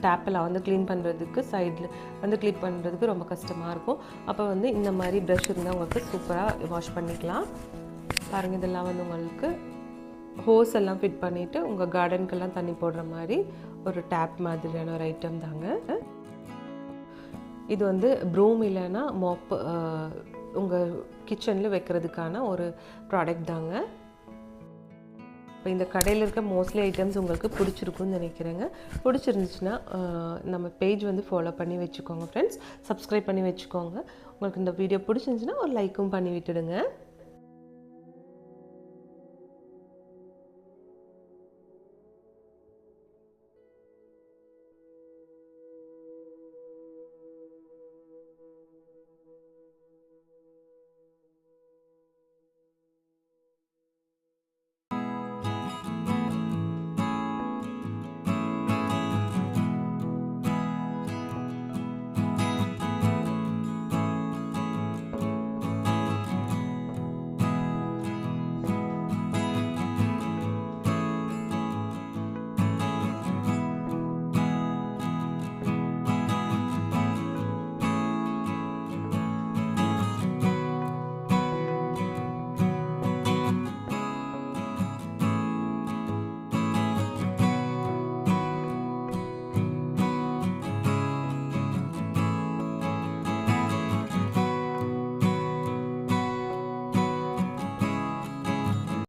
டேப்பெல்லாம் வந்து க்ளீன் பண்ணுறதுக்கு சைடில் வந்து க்ளீன் பண்ணுறதுக்கு ரொம்ப கஷ்டமாக இருக்கும். அப்போ வந்து இந்த மாதிரி ப்ரஷ் இருந்தால் உங்களுக்கு சூப்பராக வாஷ் பண்ணிக்கலாம். பாருங்கள், இதெல்லாம் வந்து உங்களுக்கு ஹோஸ் எல்லாம் ஃபிட் பண்ணிவிட்டு உங்கள் கார்டனுக்கெல்லாம் தண்ணி போடுற மாதிரி ஒரு டேப் மாதிரியான ஒரு ஐட்டம் தாங்க. இது வந்து ப்ரூம் இல்லைன்னா மாப் உங்கள் கிச்சனில் வைக்கிறதுக்கான ஒரு ப்ராடக்ட் தாங்க. இப்போ இந்த கடையில் இருக்க மோஸ்ட்லி ஐட்டம்ஸ் உங்களுக்கு பிடிச்சிருக்குன்னு நினைக்கிறேங்க. பிடிச்சிருந்துச்சுன்னா நம்ம பேஜ் வந்து ஃபாலோ பண்ணி வச்சுக்கோங்க ஃப்ரெண்ட்ஸ். சப்ஸ்கிரைப் பண்ணி வச்சுக்கோங்க. உங்களுக்கு இந்த வீடியோ பிடிச்சிருந்துச்சுன்னா ஒரு லைக்கும் பண்ணி விட்டுடுங்க.